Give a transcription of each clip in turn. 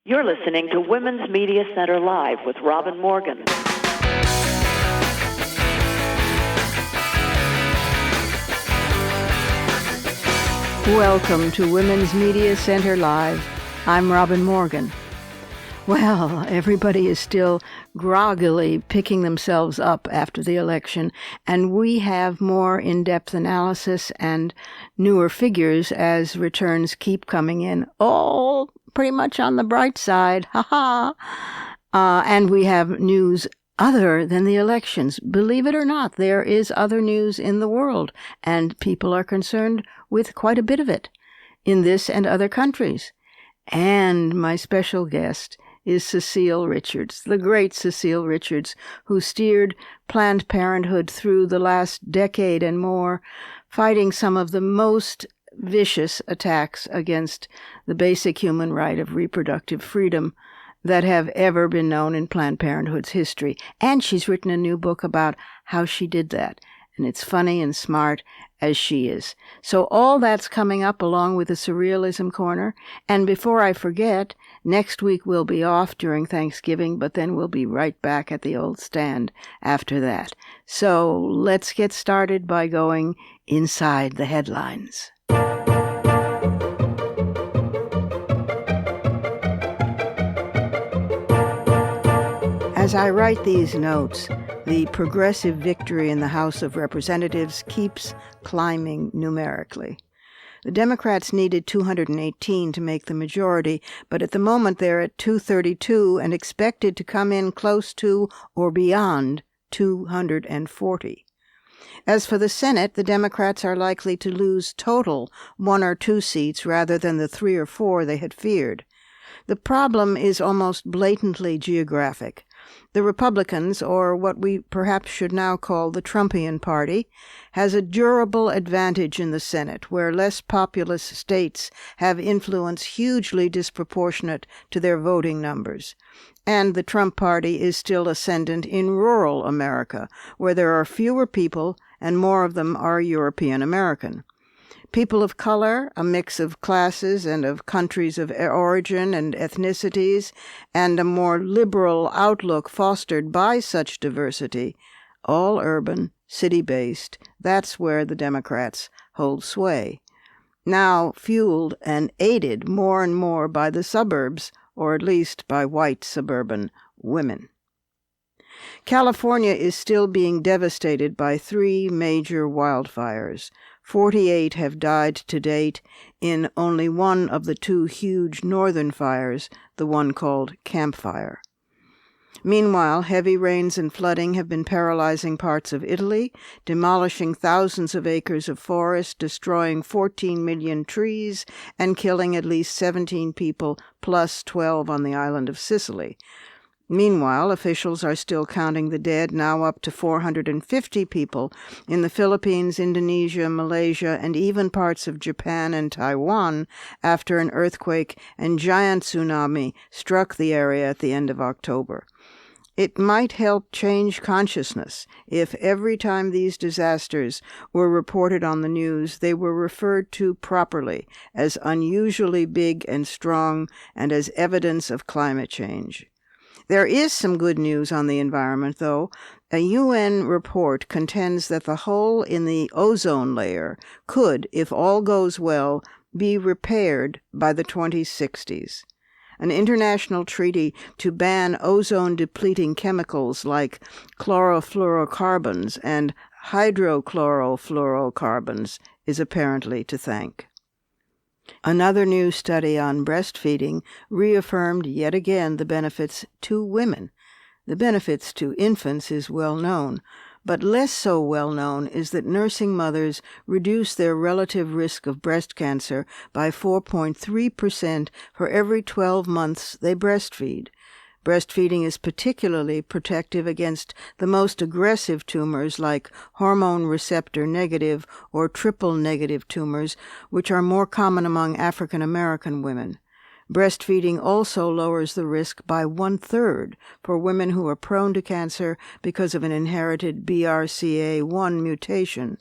You're listening to Women's Media Center Live with Robin Morgan. Welcome to Women's Media Center Live. I'm Robin Morgan. Well, everybody is still groggily picking themselves up after the election, and we have more in-depth analysis and newer figures as returns keep coming in, all pretty much on the bright side. And we have news other than the elections. Believe it or not, there is other news in the world, and people are concerned with quite a bit of it in this and other countries. And my special guest is Cecile Richards, the great Cecile Richards, who steered Planned Parenthood through the last decade and more, fighting some of the most vicious attacks against the basic human right of reproductive freedom that have ever been known in Planned Parenthood's history. And she's written a new book about how she did that. And it's funny and smart as she is. So all that's coming up along with the Surrealism Corner. And before I forget, next week we'll be off during Thanksgiving, but then we'll be right back at the old stand after that. So let's get started by going inside the headlines. As I write these notes, the progressive victory in the House of Representatives keeps climbing numerically. The Democrats needed 218 to make the majority, but at the moment they're at 232 and expected to come in close to or beyond 240. As for the Senate, the Democrats are likely to lose total 1 or 2 seats rather than the 3 or 4 they had feared. The problem is almost blatantly geographic. The Republicans, or what we perhaps should now call the Trumpian Party, has a durable advantage in the Senate, where less populous states have influence hugely disproportionate to their voting numbers. And the Trump Party is still ascendant in rural America, where there are fewer people and more of them are European American. People of color, a mix of classes and of countries of origin and ethnicities, and a more liberal outlook fostered by such diversity, all urban, city-based, that's where the Democrats hold sway. Now fueled and aided more and more by the suburbs, or at least by white suburban women. California is still being devastated by 3 major wildfires. 48 have died to date in only one of the 2 huge northern fires, the one called Camp Fire. Meanwhile, heavy rains and flooding have been paralyzing parts of Italy, demolishing thousands of acres of forest, destroying 14 million trees, and killing at least 17 people, plus 12 on the island of Sicily. Meanwhile, officials are still counting the dead, now up to 450 people in the Philippines, Indonesia, Malaysia, and even parts of Japan and Taiwan after an earthquake and giant tsunami struck the area at the end of October. It might help change consciousness if every time these disasters were reported on the news, they were referred to properly as unusually big and strong and as evidence of climate change. There is some good news on the environment, though. A UN report contends that the hole in the ozone layer could, if all goes well, be repaired by the 2060s. An international treaty to ban ozone-depleting chemicals like chlorofluorocarbons and hydrochlorofluorocarbons is apparently to thank. Another new study on breastfeeding reaffirmed yet again the benefits to women. The benefits to infants is well known, but less so well known is that nursing mothers reduce their relative risk of breast cancer by 4.3% for every 12 months they breastfeed. Breastfeeding is particularly protective against the most aggressive tumors like hormone receptor negative or triple negative tumors, which are more common among African American women. Breastfeeding also lowers the risk by 1/3 for women who are prone to cancer because of an inherited BRCA1 mutation.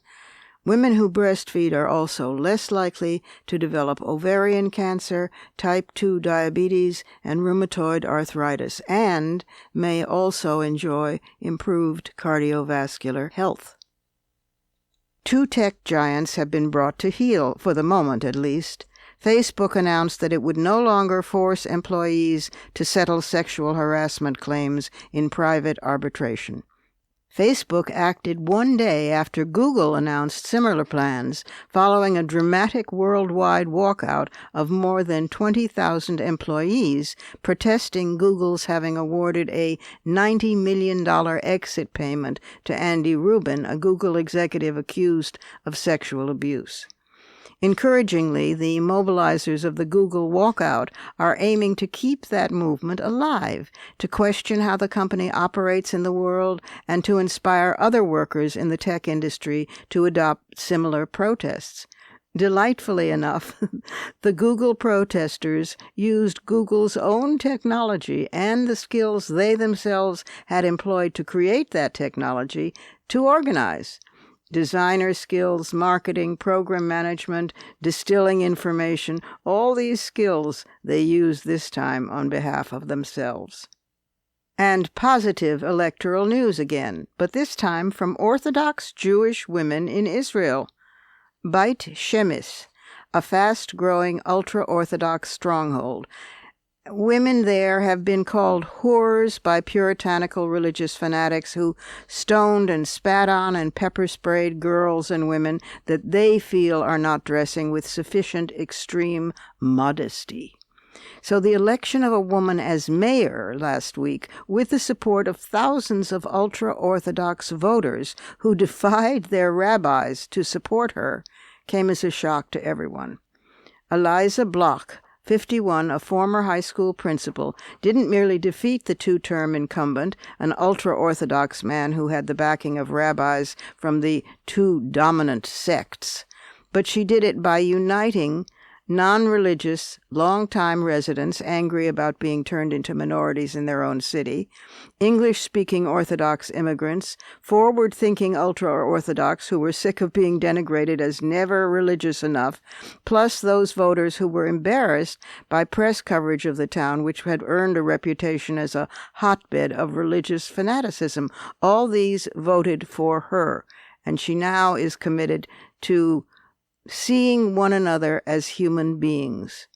Women who breastfeed are also less likely to develop ovarian cancer, type 2 diabetes, and rheumatoid arthritis, and may also enjoy improved cardiovascular health. Two tech giants have been brought to heel, for the moment at least. Facebook announced that it would no longer force employees to settle sexual harassment claims in private arbitration. Facebook acted one day after Google announced similar plans, following a dramatic worldwide walkout of more than 20,000 employees protesting Google's having awarded a $90 million exit payment to Andy Rubin, a Google executive accused of sexual abuse. Encouragingly, the mobilizers of the Google walkout are aiming to keep that movement alive, to question how the company operates in the world, and to inspire other workers in the tech industry to adopt similar protests. Delightfully enough, the Google protesters used Google's own technology and the skills they themselves had employed to create that technology to organize. Designer skills, marketing, program management, distilling information, all these skills they use this time on behalf of themselves. And positive electoral news again, but this time from Orthodox Jewish women in Israel. Beit Shemesh, a fast-growing ultra-Orthodox stronghold. Women there have been called whores by puritanical religious fanatics who stoned and spat on and pepper-sprayed girls and women that they feel are not dressing with sufficient extreme modesty. So the election of a woman as mayor last week, with the support of thousands of ultra-Orthodox voters who defied their rabbis to support her, came as a shock to everyone. Eliza Bloch, 51, a former high school principal, didn't merely defeat the two-term incumbent, an ultra-Orthodox man who had the backing of rabbis from the two dominant sects, but she did it by uniting non-religious, long-time residents angry about being turned into minorities in their own city, English-speaking Orthodox immigrants, forward-thinking ultra-Orthodox who were sick of being denigrated as never religious enough, plus those voters who were embarrassed by press coverage of the town, which had earned a reputation as a hotbed of religious fanaticism. All these voted for her, and she now is committed to seeing one another as human beings.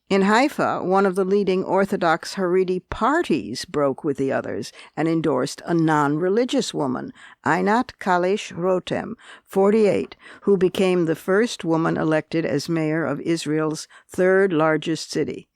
In Haifa, one of the leading Orthodox Haredi parties broke with the others and endorsed a non-religious woman, Einat Kalish Rotem, 48, who became the first woman elected as mayor of Israel's third-largest city.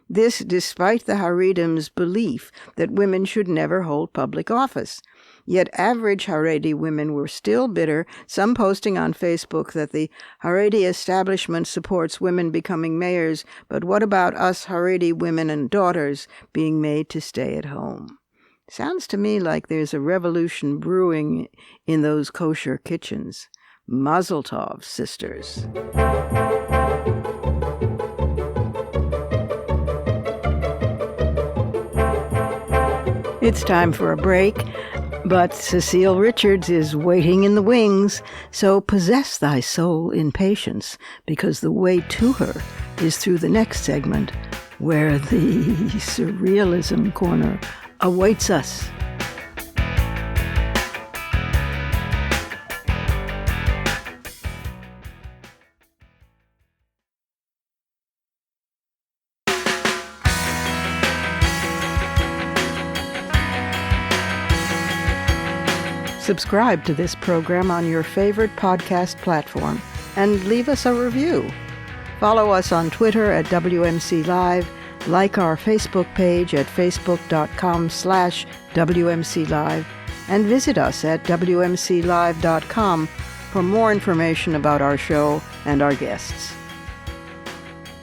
This despite the Haredim's belief that women should never hold public office. Yet average Haredi women were still bitter, some posting on Facebook that the Haredi establishment supports women becoming mayors, but what about us Haredi women and daughters being made to stay at home? Sounds to me like there's a revolution brewing in those kosher kitchens. Mazel tov, sisters. It's time for a break. But Cecile Richards is waiting in the wings, so possess thy soul in patience, because the way to her is through the next segment, where the Surrealism Corner awaits us. Subscribe to this program on your favorite podcast platform and leave us a review. Follow us on Twitter at WMC Live, like our Facebook page at facebook.com/WMC Live, and visit us at WMCLive.com for more information about our show and our guests.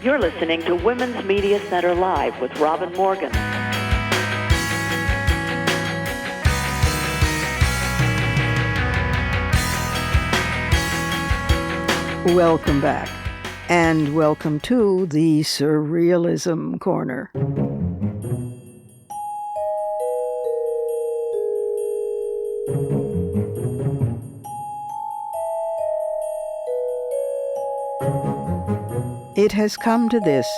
You're listening to Women's Media Center Live with Robin Morgan. Welcome back, and welcome to the Surrealism Corner. It has come to this.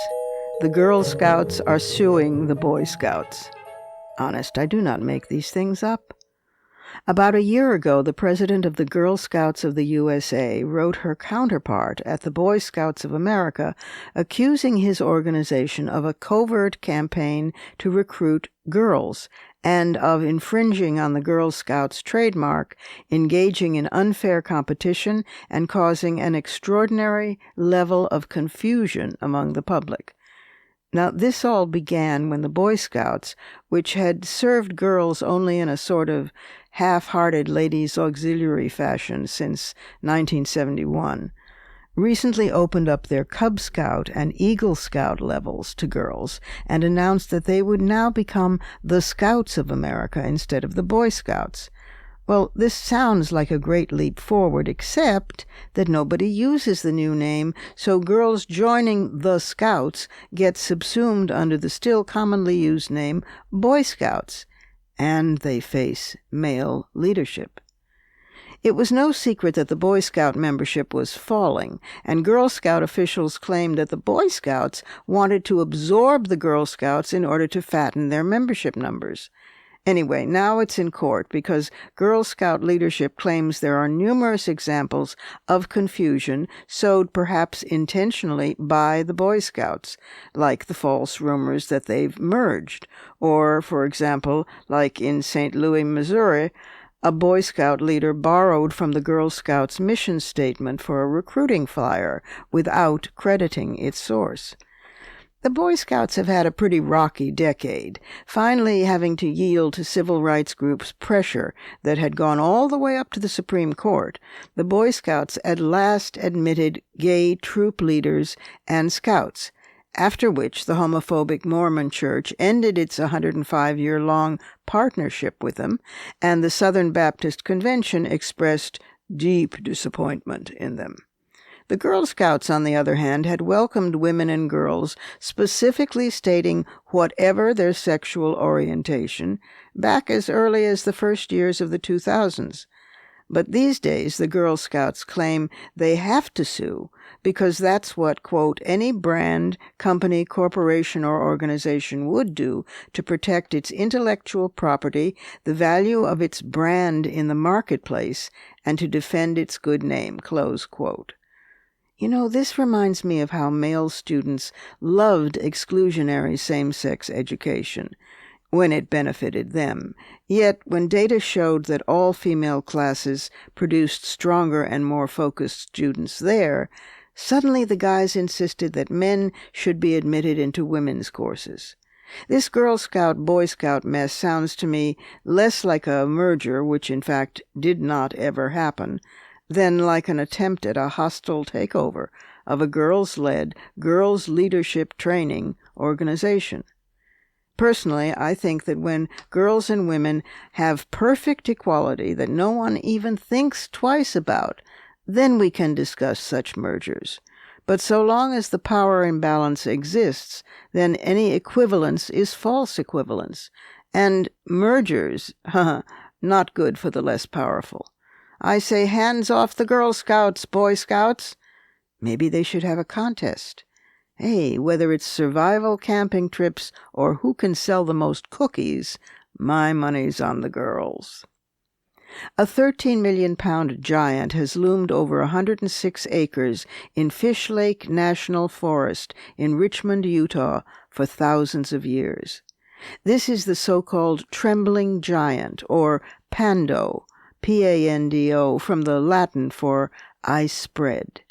The Girl Scouts are suing the Boy Scouts. Honest, I do not make these things up. About a year ago, the president of the Girl Scouts of the USA wrote her counterpart at the Boy Scouts of America, accusing his organization of a covert campaign to recruit girls and of infringing on the Girl Scouts trademark, engaging in unfair competition, and causing an extraordinary level of confusion among the public. Now, this all began when the Boy Scouts, which had served girls only in a sort of half-hearted ladies' auxiliary fashion since 1971, recently opened up their Cub Scout and Eagle Scout levels to girls and announced that they would now become the Scouts of America instead of the Boy Scouts. Well, this sounds like a great leap forward, except that nobody uses the new name, so girls joining the Scouts get subsumed under the still commonly used name Boy Scouts, and they face male leadership. It was no secret that the Boy Scout membership was falling, and Girl Scout officials claimed that the Boy Scouts wanted to absorb the Girl Scouts in order to fatten their membership numbers. Anyway, now it's in court because Girl Scout leadership claims there are numerous examples of confusion sowed perhaps intentionally by the Boy Scouts, like the false rumors that they've merged, or, for example, like in St. Louis, Missouri, a Boy Scout leader borrowed from the Girl Scouts' mission statement for a recruiting flyer without crediting its source. The Boy Scouts have had a pretty rocky decade, finally having to yield to civil rights groups' pressure that had gone all the way up to the Supreme Court. The Boy Scouts at last admitted gay troop leaders and scouts, after which the homophobic Mormon Church ended its 105-year-long partnership with them, and the Southern Baptist Convention expressed deep disappointment in them. The Girl Scouts, on the other hand, had welcomed women and girls, specifically stating whatever their sexual orientation, back as early as the first years of the 2000s. But these days, the Girl Scouts claim they have to sue because that's what, quote, any brand, company, corporation, or organization would do to protect its intellectual property, the value of its brand in the marketplace, and to defend its good name, close quote. You know, this reminds me of how male students loved exclusionary same-sex education when it benefited them. Yet, when data showed that all female classes produced stronger and more focused students there, suddenly the guys insisted that men should be admitted into women's courses. This Girl Scout, Boy Scout mess sounds to me less like a merger, which in fact did not ever happen, than like an attempt at a hostile takeover of a girls-led, girls leadership training organization. Personally, I think that when girls and women have perfect equality that no one even thinks twice about, then we can discuss such mergers. But so long as the power imbalance exists, then any equivalence is false equivalence. And mergers, not good for the less powerful. I say hands off the Girl Scouts, Boy Scouts. Maybe they should have a contest. Hey, whether it's survival camping trips or who can sell the most cookies, my money's on the girls. A 13 million pound giant has loomed over 106 acres in Fish Lake National Forest in Richmond, Utah, for thousands of years. This is the so-called trembling giant, or pando, P-A-N-D-O, from the Latin for I spread.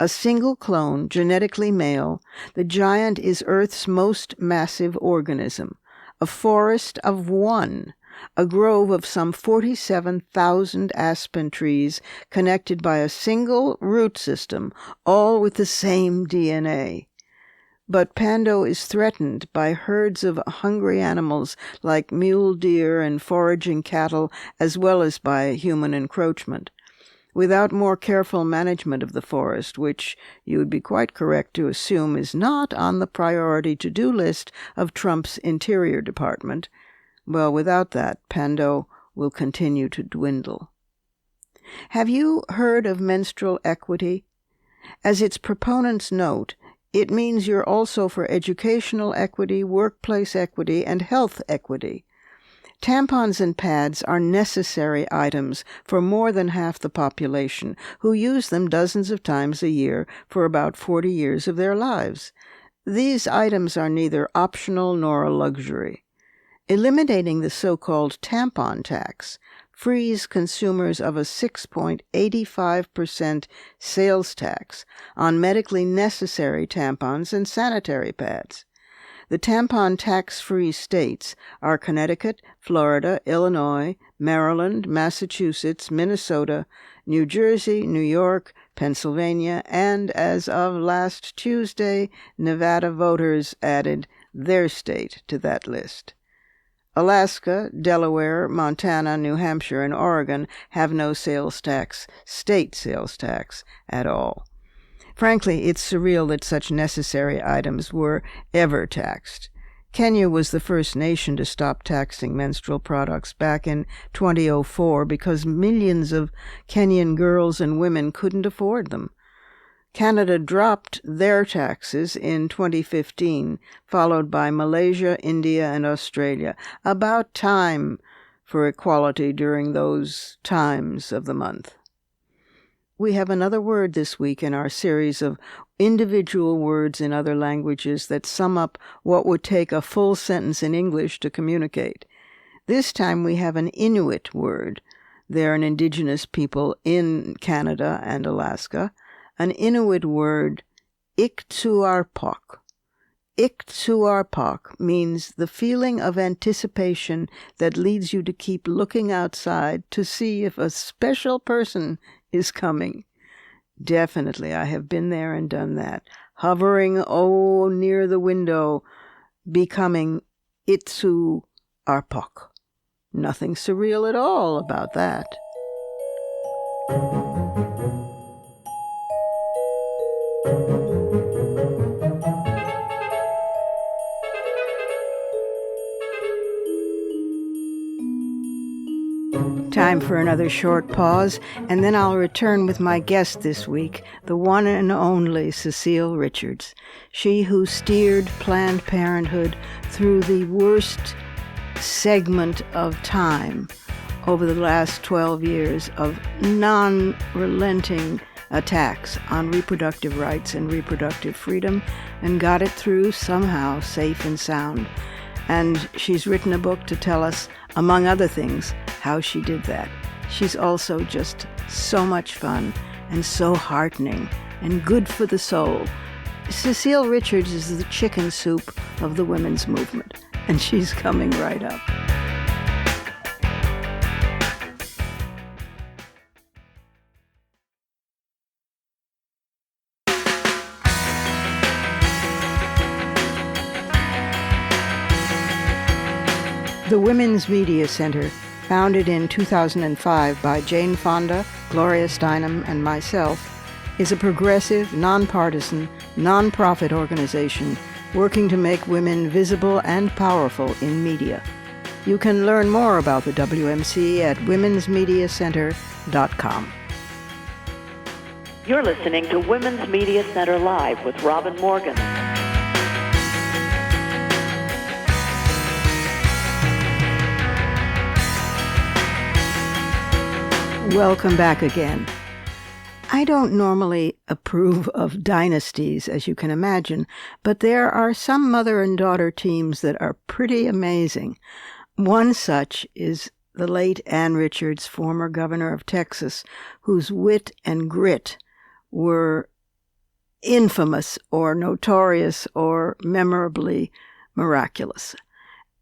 A single clone, genetically male, the giant is Earth's most massive organism, a forest of one, a grove of some 47,000 aspen trees connected by a single root system, all with the same DNA. But Pando is threatened by herds of hungry animals like mule deer and foraging cattle, as well as by human encroachment. Without more careful management of the forest, which you would be quite correct to assume is not on the priority to-do list of Trump's Interior Department, well, without that, Pando will continue to dwindle. Have you heard of menstrual equity? As its proponents note, It means you're also for educational equity, workplace equity, and health equity. Tampons and pads are necessary items for more than half the population, who use them dozens of times a year for about 40 years of their lives. These items are neither optional nor a luxury. Eliminating the so-called tampon tax frees consumers of a 6.85% sales tax on medically necessary tampons and sanitary pads. The tampon tax-free states are Connecticut, Florida, Illinois, Maryland, Massachusetts, Minnesota, New Jersey, New York, Pennsylvania, and as of last Tuesday, Nevada voters added their state to that list. Alaska, Delaware, Montana, New Hampshire, and Oregon have no state sales tax at all. Frankly, it's surreal that such necessary items were ever taxed. Kenya was the first nation to stop taxing menstrual products back in 2004 because millions of Kenyan girls and women couldn't afford them. Canada dropped their taxes in 2015, followed by Malaysia, India, and Australia. About time for equality during those times of the month. We have another word this week in our series of individual words in other languages that sum up what would take a full sentence in English to communicate. This time we have an Inuit word. They're an indigenous people in Canada and Alaska. An Inuit word, iktuarpok. Iktuarpok means the feeling of anticipation that leads you to keep looking outside to see if a special person is coming. Definitely, I have been there and done that. Hovering, near the window, becoming itsuarpok. Nothing surreal at all about that. Time for another short pause, and then I'll return with my guest this week, the one and only Cecile Richards. She who steered Planned Parenthood through the worst segment of time over the last 12 years of non-relenting attacks on reproductive rights and reproductive freedom, and got it through somehow safe and sound. And she's written a book to tell us, among other things, how she did that. She's also just so much fun and so heartening and good for the soul. Cecile Richards is the chicken soup of the women's movement, and she's coming right up. The Women's Media Center, founded in 2005 by Jane Fonda, Gloria Steinem, and myself, is a progressive, nonpartisan, nonprofit organization working to make women visible and powerful in media. You can learn more about the WMC at womensmediacenter.com. You're listening to Women's Media Center Live with Robin Morgan. Welcome back again. I don't normally approve of dynasties, as you can imagine, but there are some mother and daughter teams that are pretty amazing. One such is the late Ann Richards, former governor of Texas, whose wit and grit were infamous or notorious or memorably miraculous.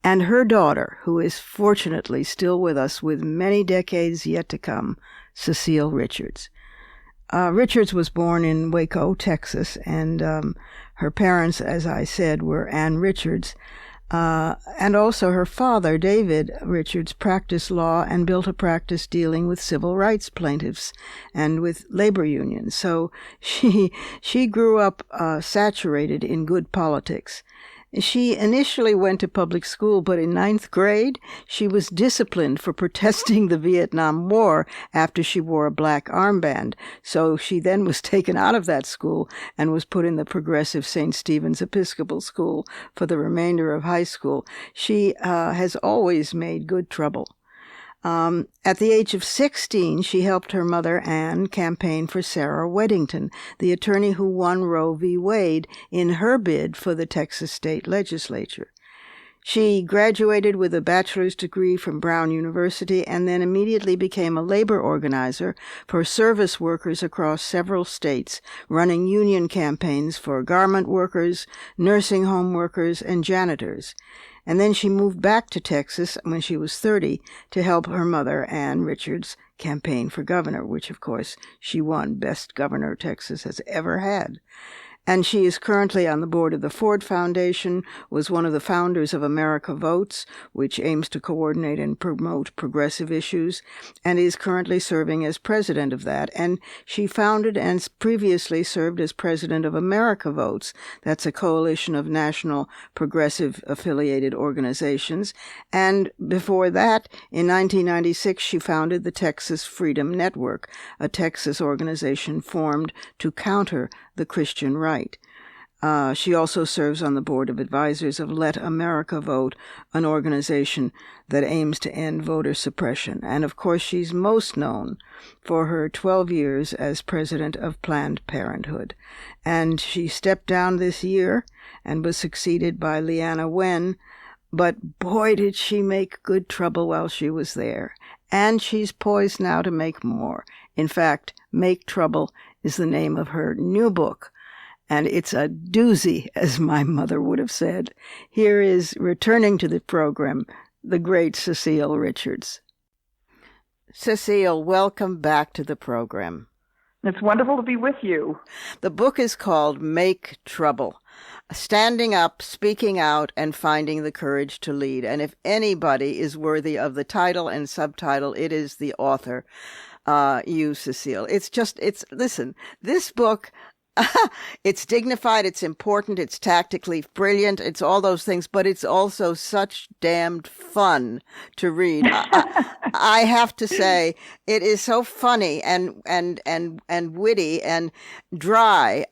And her daughter, who is fortunately still with us with many decades yet to come, Cecile Richards. Richards was born in Waco, Texas, and her parents, as I said, were Ann Richards. And also her father, David Richards, practiced law and built a practice dealing with civil rights plaintiffs and with labor unions. So she grew up saturated in good politics. She initially went to public school, but in ninth grade, she was disciplined for protesting the Vietnam War after she wore a black armband. So she then was taken out of that school and was put in the progressive St. Stephen's Episcopal School for the remainder of high school. She has always made good trouble. At the age of 16, she helped her mother, Anne, campaign for Sarah Weddington, the attorney who won Roe v. Wade in her bid for the Texas state legislature. She graduated with a bachelor's degree from Brown University and then immediately became a labor organizer for service workers across several states, running union campaigns for garment workers, nursing home workers, and janitors. And then she moved back to Texas when she was 30 to help her mother, Ann Richards, campaign for governor, which, of course, she won, best governor Texas has ever had. And she is currently on the board of the Ford Foundation, was one of the founders of America Votes, which aims to coordinate and promote progressive issues, and is currently serving as president of that. And she founded and previously served as president of America Votes. That's a coalition of national progressive affiliated organizations. And before that, in 1996, she founded the Texas Freedom Network, a Texas organization formed to counter the Christian right. She also serves on the board of advisors of Let America Vote, an organization that aims to end voter suppression. And of course, she's most known for her 12 years as president of Planned Parenthood. And she stepped down this year and was succeeded by Leanna Wen. But boy, did she make good trouble while she was there. And she's poised now to make more. In fact, Make Trouble is the name of her new book. And it's a doozy, as my mother would have said. Here is, returning to the program, the great Cecile Richards. Cecile, welcome back to the program. It's wonderful to be with you. The book is called Make Trouble: Standing Up, Speaking Out, and Finding the Courage to Lead. And if anybody is worthy of the title and subtitle, it is the author, you, Cecile. Listen, this book, it's dignified, it's important, it's tactically brilliant, it's all those things, but it's also such damned fun to read. I have to say, it is so funny and witty and dry.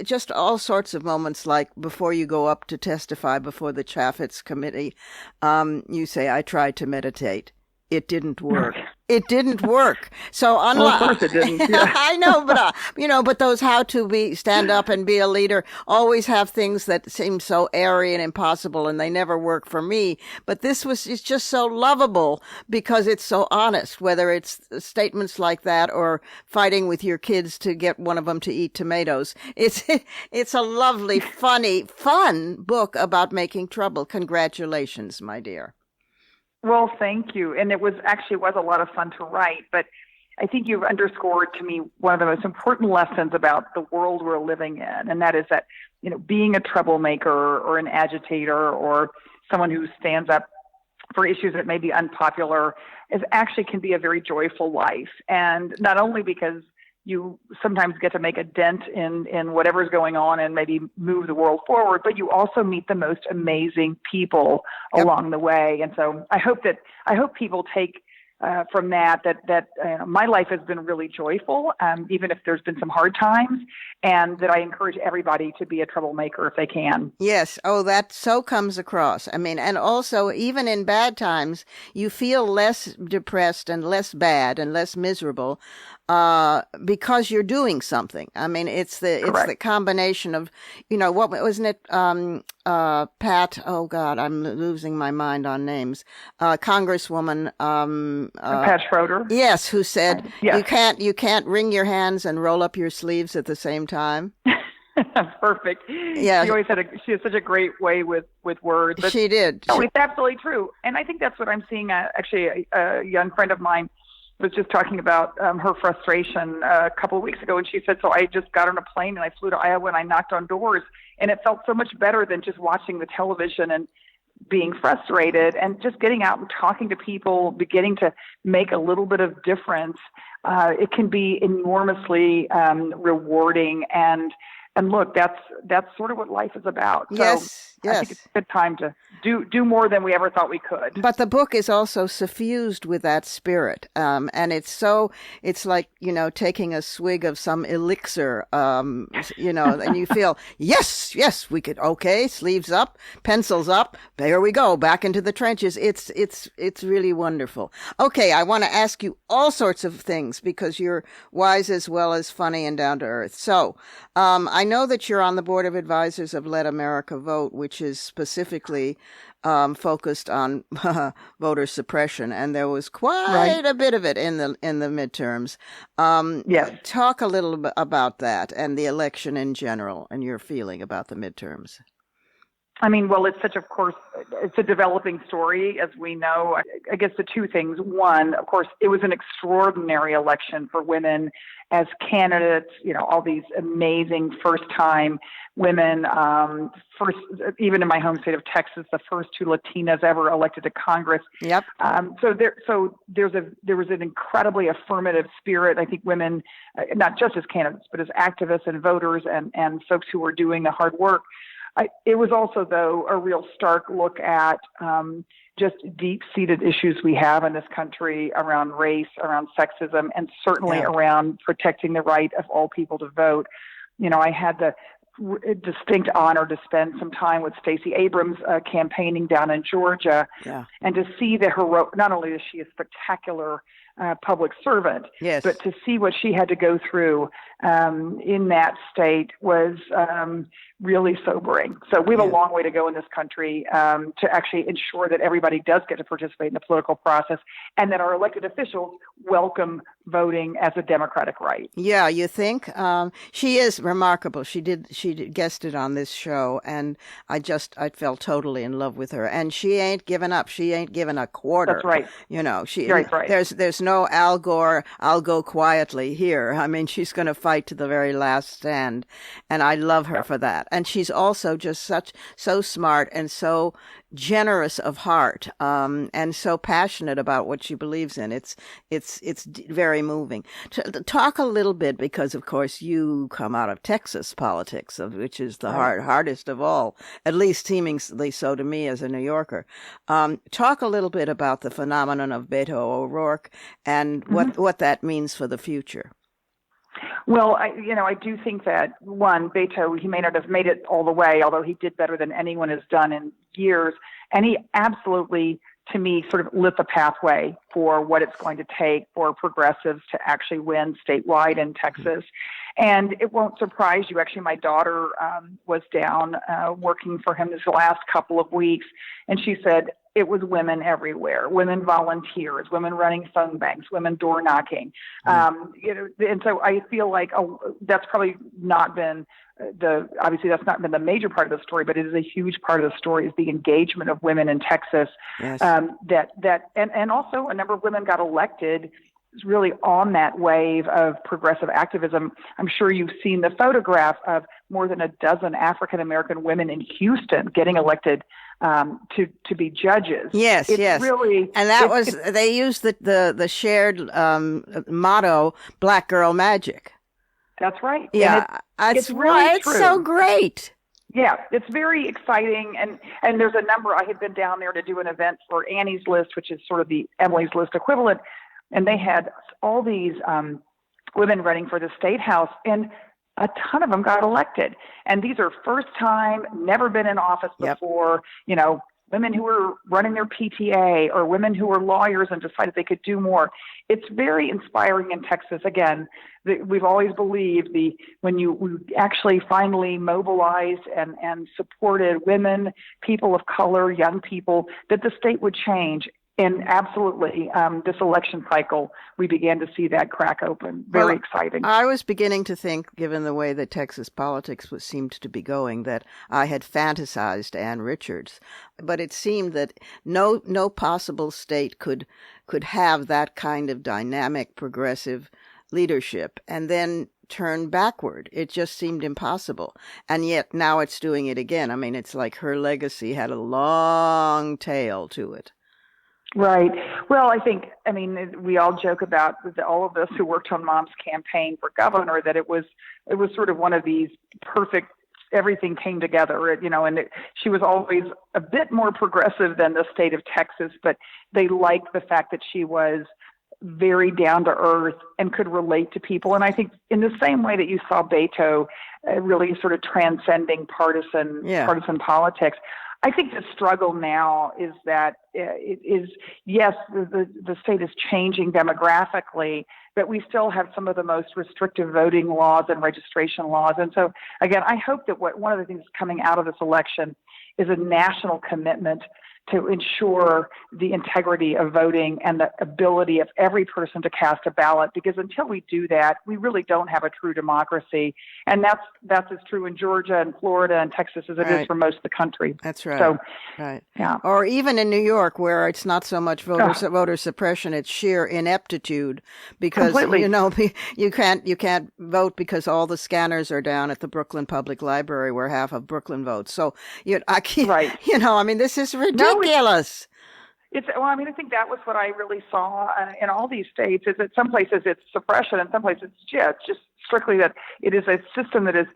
Just all sorts of moments, like before you go up to testify before the Chaffetz committee, you say, "I tried to meditate. It didn't work." It didn't work. So unlike, of course it didn't. Yeah. I know, but those how to stand up and be a leader always have things that seem so airy and impossible, and they never work for me. But it's just so lovable because it's so honest. Whether it's statements like that or fighting with your kids to get one of them to eat tomatoes, it's a lovely, fun book about making trouble. Congratulations, my dear. Well, thank you. And it was a lot of fun to write, but I think you've underscored to me one of the most important lessons about the world we're living in. And that is that, being a troublemaker or an agitator or someone who stands up for issues that may be unpopular can be a very joyful life. And not only because you sometimes get to make a dent in whatever's going on and maybe move the world forward, but you also meet the most amazing people along the way. And so I hope people take from that my life has been really joyful, even if there's been some hard times, and that I encourage everybody to be a troublemaker if they can. Yes. Oh, that so comes across. I mean, and also even in bad times, you feel less depressed and less bad and less miserable because you're doing something. I mean, it's the combination of, what wasn't it? Pat, oh God, I'm losing my mind on names. Congresswoman, Pat Schroeder. Yes, who said, yes. you can't wring your hands and roll up your sleeves at the same time. That's perfect. Yeah. She has such a great way with words. But, she did. No, it's absolutely true. And I think that's what I'm seeing. Actually, a young friend of mine was just talking about her frustration a couple of weeks ago. And she said, so I just got on a plane and I flew to Iowa and I knocked on doors. And it felt so much better than just watching the television and being frustrated, and just getting out and talking to people, beginning to make a little bit of difference. It can be enormously rewarding. And And look, that's sort of what life is about. So Yes, I think yes. it's a good time to do more than we ever thought we could. But the book is also suffused with that spirit. And it's like, taking a swig of some elixir, and you feel, yes, we could, okay, sleeves up, pencils up, there we go, back into the trenches. It's really wonderful. Okay, I want to ask you all sorts of things because you're wise as well as funny and down to earth. So, I know that you're on the board of advisors of Let America Vote, which is specifically focused on voter suppression, and there was quite a bit of it in the midterms. Yes. Talk a little bit about that and the election in general, and your feeling about the midterms. I mean, well, it's a developing story, as we know. I guess the two things. One, of course, it was an extraordinary election for women as candidates, all these amazing first-time women, even in my home state of Texas, the first two Latinas ever elected to Congress. Yep. So there was an incredibly affirmative spirit. I think women, not just as candidates, but as activists and voters and folks who were doing the hard work. It was also, though, a real stark look at just deep-seated issues we have in this country around race, around sexism, and certainly around protecting the right of all people to vote. I had the distinct honor to spend some time with Stacey Abrams campaigning down in Georgia, and to see the heroic. Not only is she a spectacular public servant, but to see what she had to go through in that state was really sobering. So we have a long way to go in this country to actually ensure that everybody does get to participate in the political process, and that our elected officials welcome voting as a democratic right. Yeah, you think? She is remarkable. She guested on this show, and I fell totally in love with her. And she ain't given up. She ain't given a quarter. That's right. Right. There's no Al Gore, I'll go quietly here. I mean, she's going to fight to the very last stand, and I love her for that. And she's also just so smart and so generous of heart, and so passionate about what she believes in. It's very moving. Talk a little bit, because of course you come out of Texas politics, which is the hardest of all, at least seemingly so to me as a New Yorker. Talk a little bit about the phenomenon of Beto O'Rourke and what that means for the future. Well, I do think that, one, Beto, he may not have made it all the way, although he did better than anyone has done in years. And he absolutely, to me, sort of lit the pathway for what it's going to take for progressives to actually win statewide in Texas. And it won't surprise you. Actually, my daughter was down working for him this last couple of weeks, and she said it was women everywhere, women volunteers, women running phone banks, women door knocking. And so I feel like that's probably not been obviously that's not been the major part of the story, but it is a huge part of the story, is the engagement of women in Texas. Yes. And also a number of women got elected really on that wave of progressive activism. I'm sure you've seen the photograph of more than a dozen African-American women in Houston getting elected to be judges. Yes, it's really, and they used the shared motto, Black Girl Magic. That's right. Yeah, it's really it's so great. Yeah, it's very exciting, and there's a number. I had been down there to do an event for Annie's List, which is sort of the Emily's List equivalent, and they had all these women running for the state house, and a ton of them got elected. And these are first time, never been in office before, women who were running their PTA or women who were lawyers and decided they could do more. It's very inspiring in Texas. Again, we've always believed when you actually finally mobilized and supported women, people of color, young people, that the state would change. And absolutely, this election cycle, we began to see that crack open. Very exciting. I was beginning to think, given the way that Texas politics seemed to be going, that I had fantasized Ann Richards. But it seemed that no possible state could have that kind of dynamic, progressive leadership and then turn backward. It just seemed impossible. And yet now it's doing it again. I mean, it's like her legacy had a long tail to it. Right. Well, I mean, we all joke about all of us who worked on Mom's campaign for governor that it was sort of one of these perfect, everything came together, and she was always a bit more progressive than the state of Texas, but they liked the fact that she was very down to earth and could relate to people. And I think in the same way that you saw Beto really sort of transcending partisan politics, I think the struggle now is that it is, yes, the state is changing demographically, but we still have some of the most restrictive voting laws and registration laws. And so, again, I hope that one of the things coming out of this election is a national commitment to ensure the integrity of voting and the ability of every person to cast a ballot, because until we do that, we really don't have a true democracy. And that's as true in Georgia and Florida and Texas as it is for most of the country. That's right. So, right. Yeah. Or even in New York, where it's not so much voter suppression, it's sheer ineptitude, because completely. You can't vote because all the scanners are down at the Brooklyn Public Library, where half of Brooklyn votes. So this is ridiculous. I think that was what I really saw in all these states, is that some places it's suppression and some places it's just strictly that it is a system that is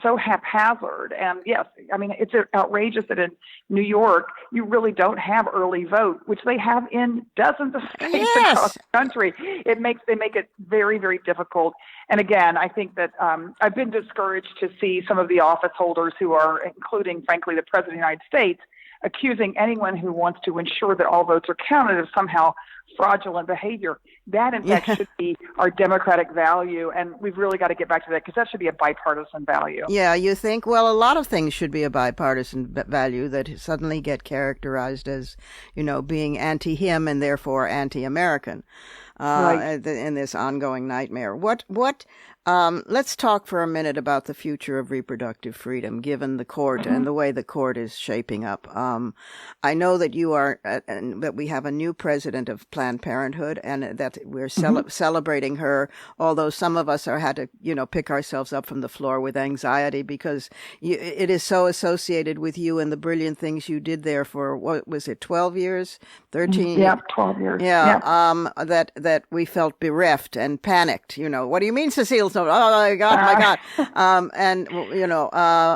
so haphazard. And yes, I mean, it's outrageous that in New York, you really don't have early vote, which they have in dozens of states across the country. They make it very, very difficult. And again, I think that I've been discouraged to see some of the office holders who are, including, frankly, the President of the United States, accusing anyone who wants to ensure that all votes are counted of somehow fraudulent behavior. That, in fact, should be our democratic value, and we've really got to get back to that, because that should be a bipartisan value. Yeah, you think? Well, a lot of things should be a bipartisan value that suddenly get characterized as, being anti-him and therefore anti-American in this ongoing nightmare. Let's talk for a minute about the future of reproductive freedom, given the court and the way the court is shaping up. I know that that we have a new president of Planned Parenthood, and that we're celebrating her, although some of us had to, pick ourselves up from the floor with anxiety, because it is so associated with you and the brilliant things you did there for, what was it, 12 years? 13? Yeah, 12 years. Yeah. That we felt bereft and panicked. What do you mean, Cecile? Oh my God.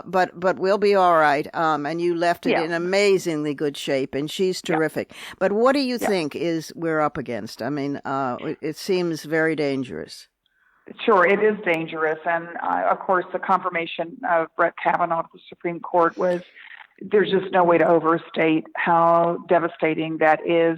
But we'll be all right. And you left it in amazingly good shape, and she's terrific. Yeah. But what do you think we're up against? I mean, it seems very dangerous. Sure, it is dangerous. And of course, the confirmation of Brett Kavanaugh to the Supreme Court there's just no way to overstate how devastating that is.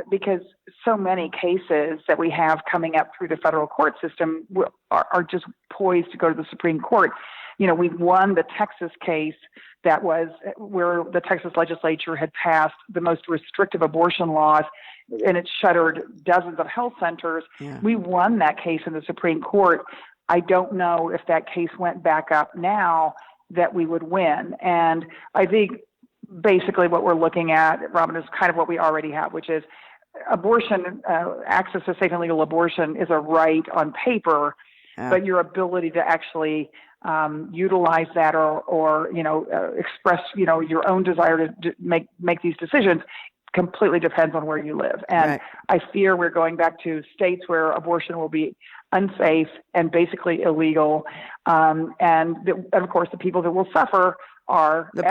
Because so many cases that we have coming up through the federal court system are just poised to go to the Supreme Court. We've won the Texas case that was where the Texas legislature had passed the most restrictive abortion laws, and it shuttered dozens of health centers. Yeah. We won that case in the Supreme Court. I don't know if that case went back up now that we would win. And I think basically what we're looking at, Robin, is kind of what we already have, which is abortion, access to safe and legal abortion is a right on paper, but your ability to actually utilize that or express, your own desire to make these decisions completely depends on where you live. And I fear we're going back to states where abortion will be unsafe and basically illegal. And of course, the people that will suffer are, the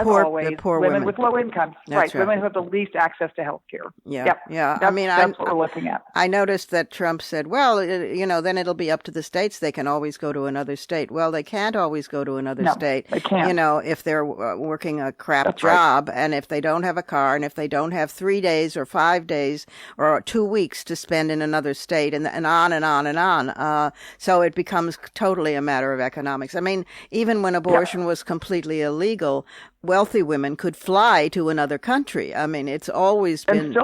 poor women with low incomes. That's right. Women who have the least access to health care. Yeah. Yep. Yeah. That's what we're looking at. I noticed that Trump said, well, then it'll be up to the states. They can always go to another state. Well, they can't always go to another state. They can't. If they're working a crap job, and if they don't have a car, and if they don't have 3 days or 5 days or 2 weeks to spend in another state, and on and on and on. So it becomes totally a matter of economics. I mean, even when abortion was completely illegal, wealthy women could fly to another country. I mean, it's always been.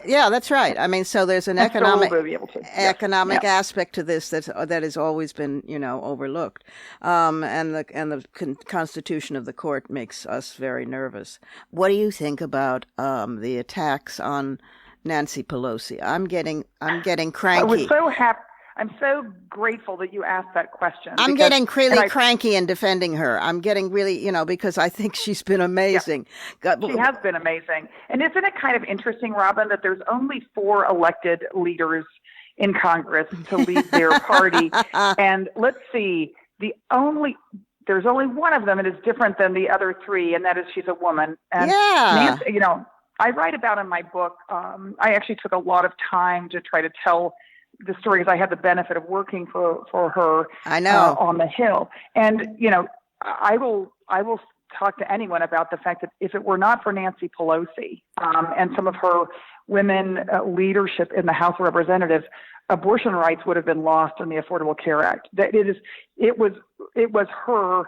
Yeah, that's right. I mean, so there's an economic aspect to this that has always been, overlooked. And the constitution of the court makes us very nervous. What do you think about the attacks on Nancy Pelosi? I'm getting cranky. I'm so grateful that you asked that question. I'm getting really cranky in defending her. I'm getting really, because I think she's been amazing. Yeah, she has been amazing. And isn't it kind of interesting, Robin, that there's only 4 elected leaders in Congress to lead their party? And let's see, there's only one of them, and it's different than the other 3, and that is she's a woman. And Nancy, I write about in my book, I actually took a lot of time to try to tell the story because I had the benefit of working for her. I know. On the Hill. And, I will talk to anyone about the fact that if it were not for Nancy Pelosi and some of her women leadership in the House of Representatives, abortion rights would have been lost in the Affordable Care Act. That it was her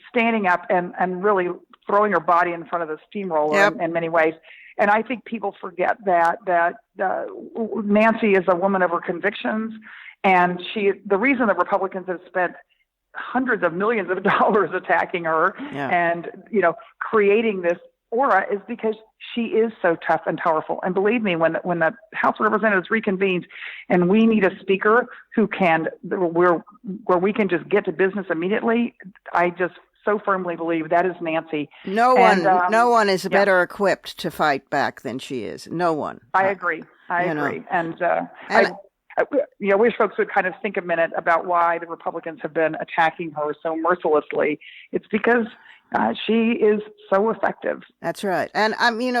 standing up and really throwing her body in front of the steamroller in many ways. And I think people forget that Nancy is a woman of her convictions, and the reason that Republicans have spent hundreds of millions of dollars attacking her and creating this aura is because she is so tough and powerful. And believe me, when the House of Representatives reconvenes and we need a speaker where we can just get to business immediately, I just so firmly believe that is Nancy. No one is better equipped to fight back than she is. No one. I agree. I agree. I wish folks would kind of think a minute about why the Republicans have been attacking her so mercilessly. It's because she is so effective. That's right. And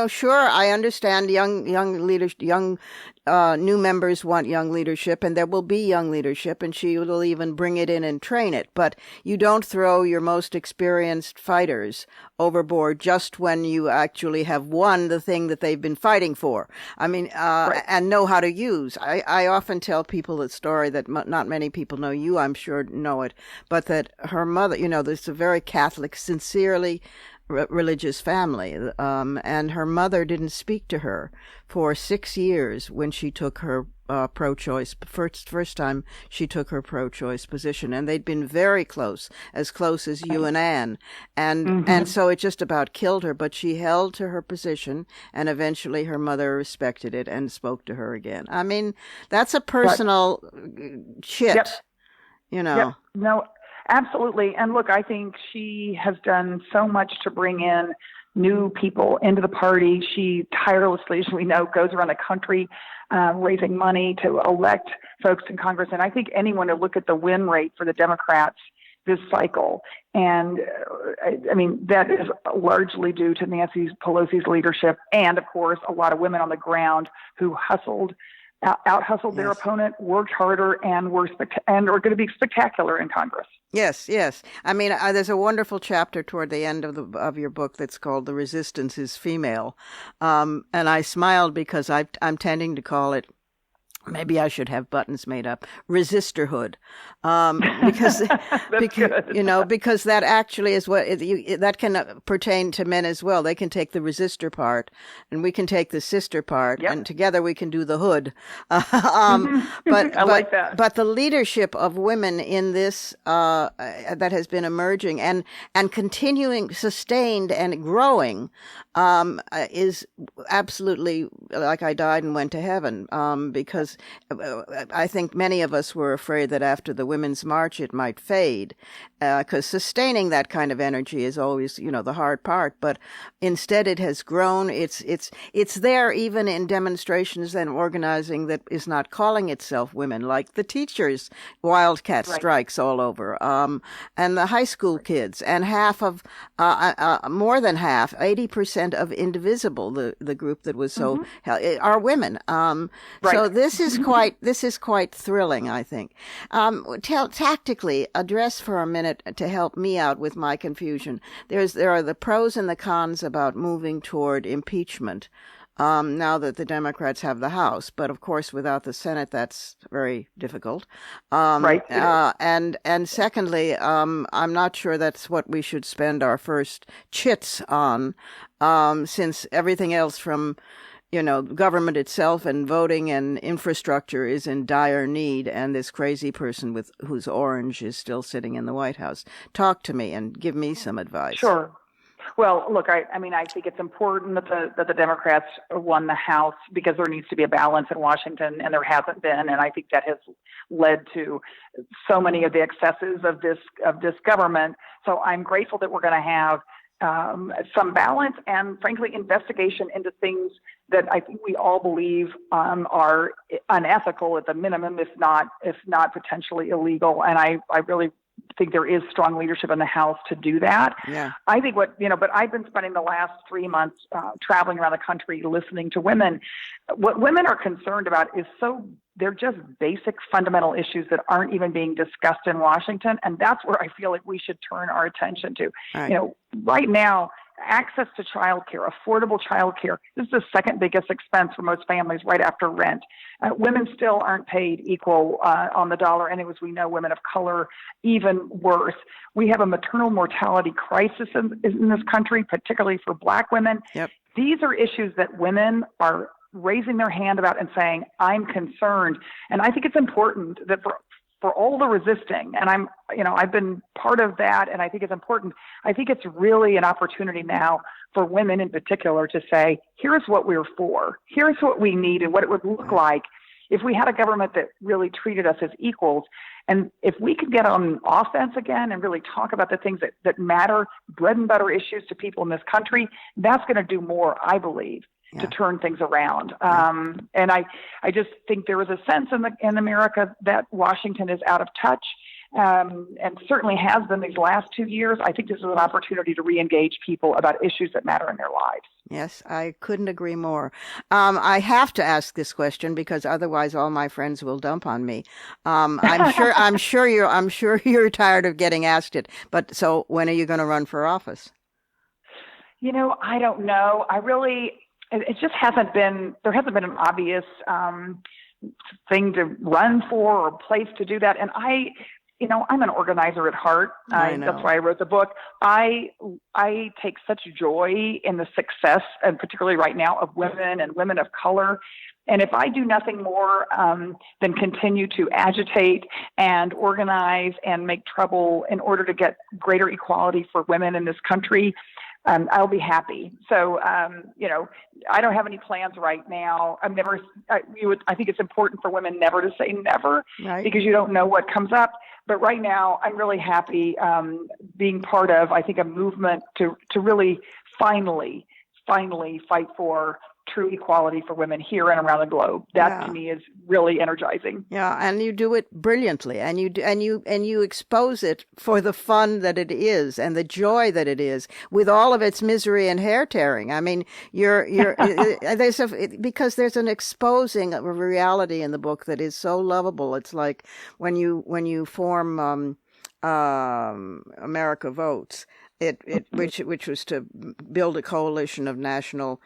sure, I understand young leaders, new members want young leadership, and there will be young leadership, and she will even bring it in and train it. But you don't throw your most experienced fighters overboard just when you actually have won the thing that they've been fighting for. Right. And know how to use. I often tell people the story that not many people know. You, I'm sure, know it, but that her mother, there's a very Catholic, sincerely religious family, and her mother didn't speak to her for 6 years when she took her pro-choice first time she took her pro-choice position, and they'd been very close as you and Anne, and so it just about killed her, but she held to her position, and eventually her mother respected it and spoke to her again. That's a personal chit. Yep. No, absolutely. And look, I think she has done so much to bring in new people into the party. She tirelessly, as we know, goes around the country raising money to elect folks in Congress. And I think anyone who look at the win rate for the Democrats this cycle, and that is largely due to Nancy Pelosi's leadership, and of course a lot of women on the ground who out-hustled their opponent, worked harder, and are going to be spectacular in Congress. Yes. There's a wonderful chapter toward the end of your book that's called "The Resistance is Female," and I smiled because I'm tending to call it. Maybe I should have buttons made up. Resistorhood, because because that actually is what that can pertain to men as well. They can take the resistor part, and we can take the sister part, and together we can do the hood. I like that. But the leadership of women in this that has been emerging and continuing, sustained and growing, is absolutely like I died and went to heaven, because I think many of us were afraid that after the Women's March it might fade, because sustaining that kind of energy is always, the hard part. But instead it has grown. It's there even in demonstrations and organizing that is not calling itself women, like the teachers' wildcat strikes all over, and the high school kids, and half of more than half, 80% of Indivisible, the group that was so are women. So this is quite thrilling, I think. Tactically address for a minute to help me out with my confusion. There are the pros and the cons about moving toward impeachment. Now that the Democrats have the House, but of course without the Senate, that's very difficult. And secondly, I'm not sure that's what we should spend our first chits on, since everything else from government itself and voting and infrastructure is in dire need, and this crazy person whose orange is still sitting in the White House. Talk to me and give me some advice. Sure. Well, look, I mean, I think it's important that the Democrats won the House because there needs to be a balance in Washington, and there hasn't been, and I think that has led to so many of the excesses of this government. So I'm grateful that we're going to have some balance and, frankly, investigation into things that I think we all believe are unethical at the minimum, if not potentially illegal. And I really think there is strong leadership in the House to do that. Yeah. I think but I've been spending the last 3 months traveling around the country listening to women. What women are concerned about they're just basic fundamental issues that aren't even being discussed in Washington. And that's where I feel like we should turn our attention to. Right. Right now, access to childcare, affordable childcare, this is the second biggest expense for most families right after rent. Women still aren't paid equal on the dollar. And as we know, women of color, even worse. We have a maternal mortality crisis in this country, particularly for Black women. Yep. These are issues that women are raising their hand about and saying, I'm concerned. And I think it's important that for all the resisting, and I've been part of that, and I think it's important. I think it's really an opportunity now for women in particular to say, here's what we're for. Here's what we need and what it would look like if we had a government that really treated us as equals. And if we could get on offense again and really talk about the things that matter, bread and butter issues to people in this country, that's going to do more, I believe, to turn things around. And I just think there is a sense in America that Washington is out of touch, and certainly has been these last 2 years. I think this is an opportunity to re-engage people about issues that matter in their lives. Yes, I couldn't agree more. I have to ask this question because otherwise all my friends will dump on me. I'm sure you're tired of getting asked it. But so when are you going to run for office? I don't know. It just hasn't been, there hasn't been an obvious thing to run for or place to do that. And I'm an organizer at heart. That's why I wrote the book. I take such joy in the success, and particularly right now, of women and women of color. And if I do nothing more than continue to agitate and organize and make trouble in order to get greater equality for women in this country, I'll be happy. So, I don't have any plans right now. I think it's important for women never to say never, right, because you don't know what comes up. But right now, I'm really happy being part of, I think, a movement to really finally fight for true equality for women here and around the globe. That to me is really energizing. Yeah, and you do it brilliantly, and you expose it for the fun that it is and the joy that it is, with all of its misery and hair tearing. I mean, because there's an exposing of a reality in the book that is so lovable. It's like when you form America Votes, which was to build a coalition of national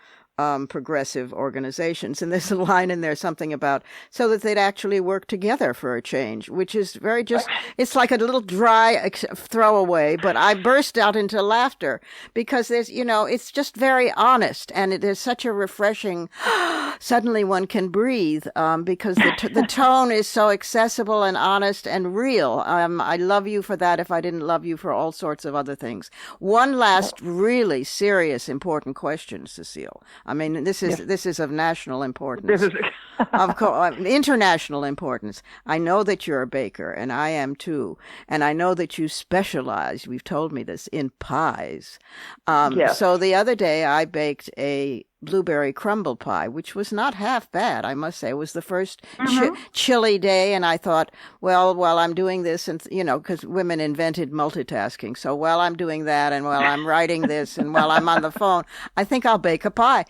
progressive organizations. And there's a line in there, something about so that they'd actually work together for a change, which is very it's like a little dry throwaway, but I burst out into laughter because there's, it's just very honest, and there's such a refreshing, suddenly one can breathe because the tone is so accessible and honest and real. I love you for that if I didn't love you for all sorts of other things. One last really serious, important question, Cecile. I mean, this is of national importance. Of course, international importance. I know that you're a baker, and I am too. And I know that you specialize, we've told me this, in pies. So the other day I baked a blueberry crumble pie, which was not half bad, I must say. It was the first chilly day, and I thought, well, while I'm doing this, and because women invented multitasking, so while I'm doing that, and while I'm writing this, and while I'm on the phone, I think I'll bake a pie.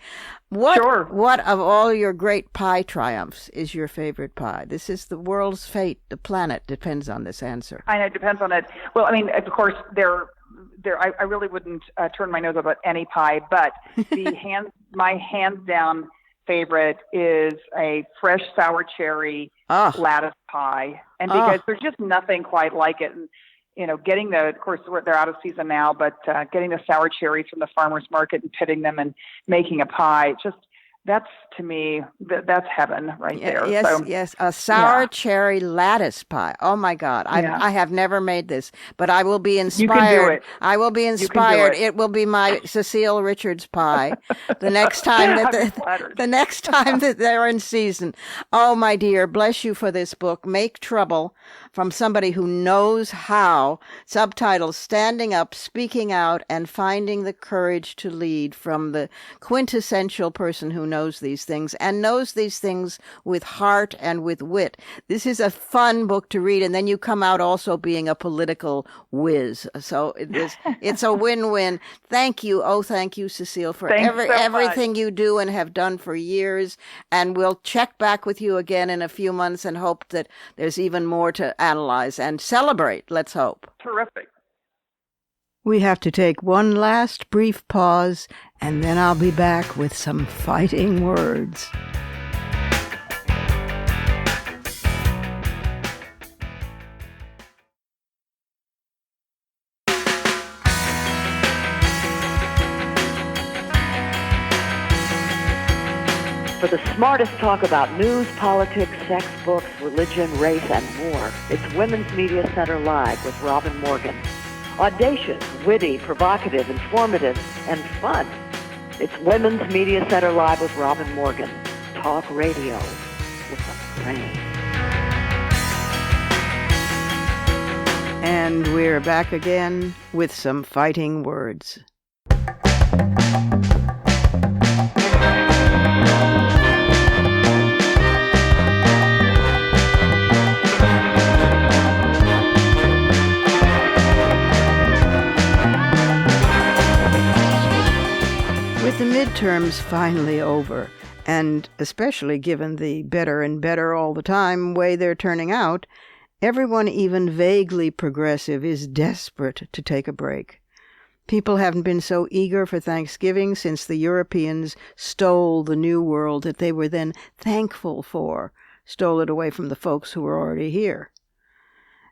What of all your great pie triumphs is your favorite pie? This is the world's fate. The planet depends on this answer. I know, it depends on it. Well, I mean, of course, I really wouldn't turn my nose up at any pie, but my hands down favorite is a fresh sour cherry lattice pie, and because there's just nothing quite like it. And getting of course they're out of season now, but getting the sour cherries from the farmer's market and pitting them and making a pie, just That's, to me, that's heaven right there. Yes, So, yes, a sour yeah, cherry lattice pie. Oh my God, yeah. I have never made this, but I will be You can do inspired. it. I will be You can do inspired. it. It will be my Cecile Richards pie the next time that I'm flattered. the next time that they're in season. Oh my dear, bless you for this book, Make Trouble, from somebody who knows how. Subtitles: Standing Up, Speaking Out, and Finding the Courage to Lead, from the quintessential person who knows these things and knows these things with heart and with wit. This is a fun book to read, and then you come out also being a political whiz. So it's a win-win. Thank you. Oh, thank you, Cecile, for Thanks so everything much. you do and have done for years. And we'll check back with you again in a few months and hope that there's even more to analyze and celebrate. Let's hope. Terrific. We have to take one last brief pause, and then I'll be back with some fighting words. For the smartest talk about news, politics, sex, books, religion, race, and more, it's Women's Media Center Live with Robin Morgan. Audacious, witty, provocative, informative, and fun. It's Women's Media Center Live with Robin Morgan. Talk radio with a brain. And we're back again with some fighting words. With the midterms finally over, and especially given the better and better all the time way they're turning out, everyone even vaguely progressive is desperate to take a break. People haven't been so eager for Thanksgiving since the Europeans stole the New World that they were then thankful for, stole it away from the folks who were already here.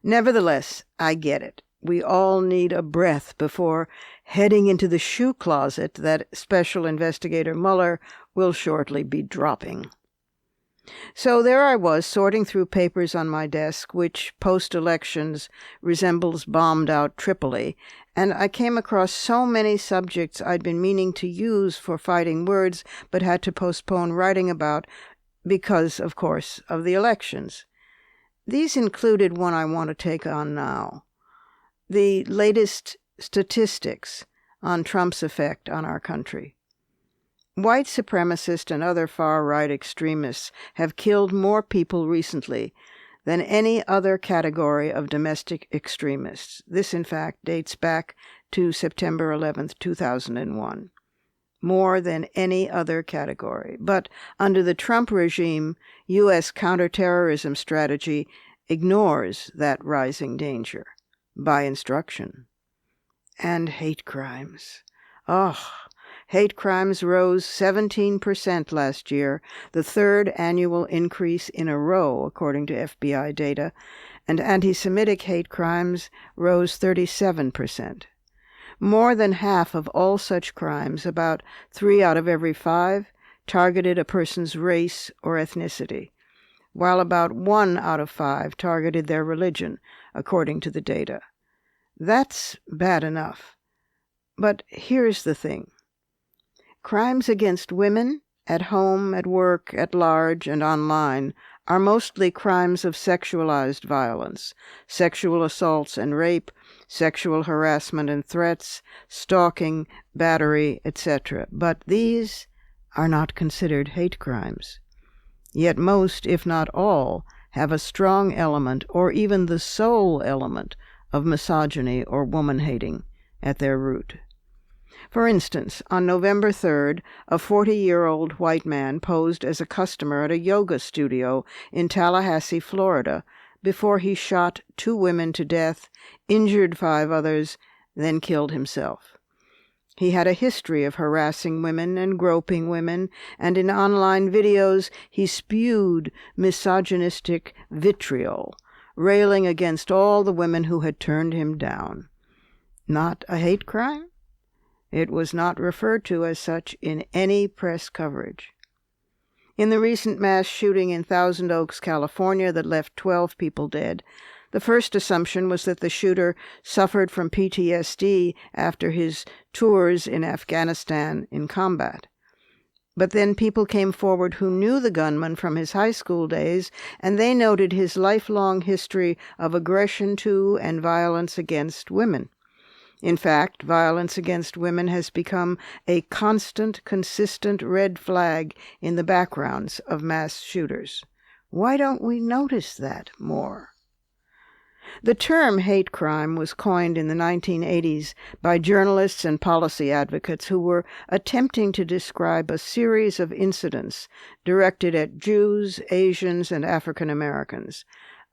Nevertheless, I get it. We all need a breath before heading into the shoe closet that Special Investigator Mueller will shortly be dropping. So there I was, sorting through papers on my desk, which post-elections resembles bombed-out Tripoli, and I came across so many subjects I'd been meaning to use for fighting words, but had to postpone writing about because, of course, of the elections. These included one I want to take on now: the latest statistics on Trump's effect on our country. White supremacists and other far-right extremists have killed more people recently than any other category of domestic extremists. This, in fact, dates back to September 11th, 2001. More than any other category. But under the Trump regime, U.S. counterterrorism strategy ignores that rising danger by instruction. And hate crimes. Hate crimes rose 17% last year, the third annual increase in a row, according to FBI data, and anti-Semitic hate crimes rose 37%. More than half of all such crimes, about 3 out of every 5, targeted a person's race or ethnicity, while about 1 out of 5 targeted their religion, according to the data. That's bad enough. But here's the thing. Crimes against women, at home, at work, at large, and online, are mostly crimes of sexualized violence, sexual assaults and rape, sexual harassment and threats, stalking, battery, etc. But these are not considered hate crimes. Yet most, if not all, have a strong element, or even the sole element, of misogyny or woman-hating at their root. For instance, on November 3rd, a 40-year-old white man posed as a customer at a yoga studio in Tallahassee, Florida, before he shot 2 women to death, injured 5 others, then killed himself. He had a history of harassing women and groping women, and in online videos he spewed misogynistic vitriol, railing against all the women who had turned him down. Not a hate crime? It was not referred to as such in any press coverage. In the recent mass shooting in Thousand Oaks, California, that left 12 people dead, the first assumption was that the shooter suffered from PTSD after his tours in Afghanistan in combat. But then people came forward who knew the gunman from his high school days, and they noted his lifelong history of aggression to and violence against women. In fact, violence against women has become a constant, consistent red flag in the backgrounds of mass shooters. Why don't we notice that more? The term hate crime was coined in the 1980s by journalists and policy advocates who were attempting to describe a series of incidents directed at Jews, Asians, and African Americans,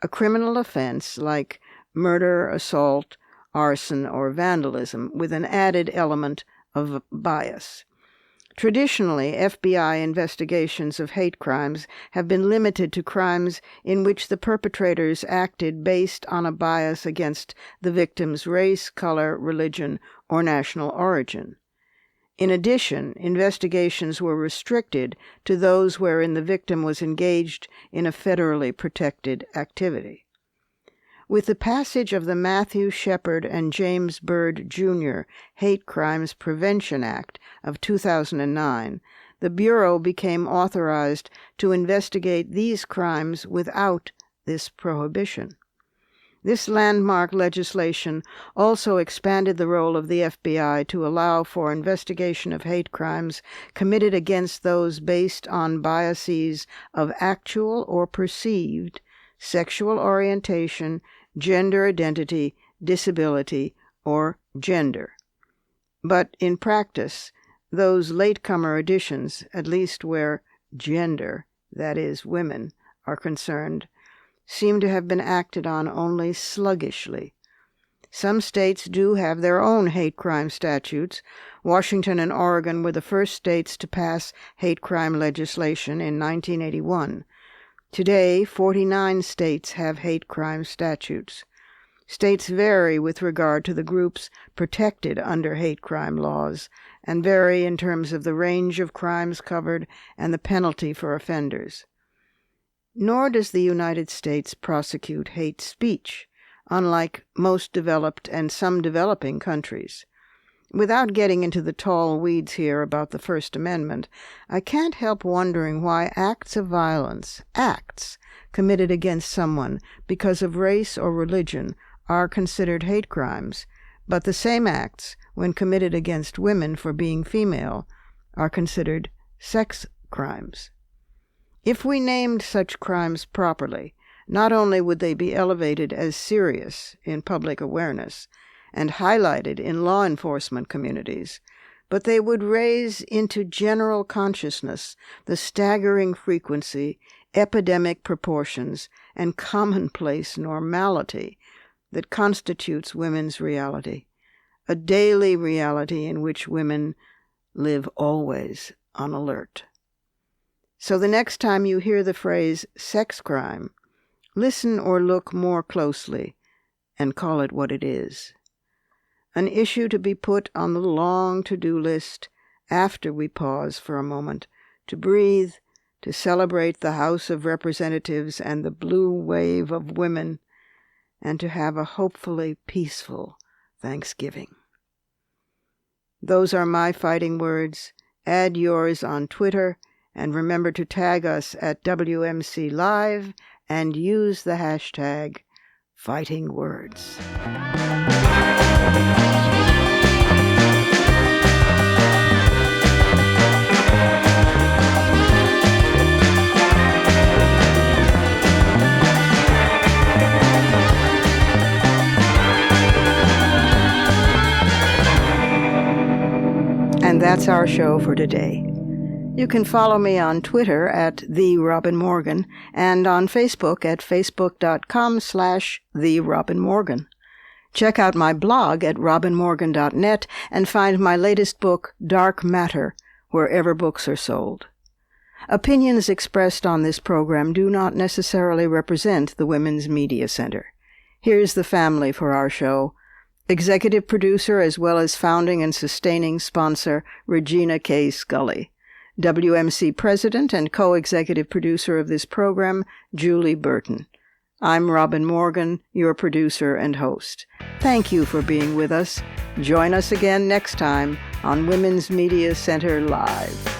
a criminal offense like murder, assault, arson, or vandalism, with an added element of bias. Traditionally, FBI investigations of hate crimes have been limited to crimes in which the perpetrators acted based on a bias against the victim's race, color, religion, or national origin. In addition, investigations were restricted to those wherein the victim was engaged in a federally protected activity. With the passage of the Matthew Shepard and James Byrd, Jr. Hate Crimes Prevention Act of 2009, the Bureau became authorized to investigate these crimes without this prohibition. This landmark legislation also expanded the role of the FBI to allow for investigation of hate crimes committed against those based on biases of actual or perceived sexual orientation, gender identity, disability, or gender. But in practice, those latecomer additions, at least where gender, that is, women, are concerned, seem to have been acted on only sluggishly. Some states do have their own hate crime statutes. Washington and Oregon were the first states to pass hate crime legislation in 1981. Today, 49 states have hate crime statutes. States vary with regard to the groups protected under hate crime laws, and vary in terms of the range of crimes covered and the penalty for offenders. Nor does the United States prosecute hate speech, unlike most developed and some developing countries. Without getting into the tall weeds here about the First Amendment, I can't help wondering why acts of violence, acts committed against someone because of race or religion, are considered hate crimes, but the same acts, when committed against women for being female, are considered sex crimes. If we named such crimes properly, not only would they be elevated as serious in public awareness and highlighted in law enforcement communities, but they would raise into general consciousness the staggering frequency, epidemic proportions, and commonplace normality that constitutes women's reality, a daily reality in which women live always on alert. So the next time you hear the phrase sex crime, listen or look more closely and call it what it is. An issue to be put on the long to-do list after we pause for a moment to breathe, to celebrate the House of Representatives and the blue wave of women, and to have a hopefully peaceful Thanksgiving. Those are my fighting words. Add yours on Twitter, and remember to tag us at WMC Live and use the hashtag #FightingWords. And that's our show for today. You can follow me on Twitter at @TheRobinMorgan and on Facebook at facebook.com/TheRobinMorgan. Check out my blog at robinmorgan.net and find my latest book, Dark Matter, wherever books are sold. Opinions expressed on this program do not necessarily represent the Women's Media Center. Here's the family for our show. Executive producer as well as founding and sustaining sponsor, Regina K. Scully. WMC president and co-executive producer of this program, Julie Burton. I'm Robin Morgan, your producer and host. Thank you for being with us. Join us again next time on Women's Media Center Live.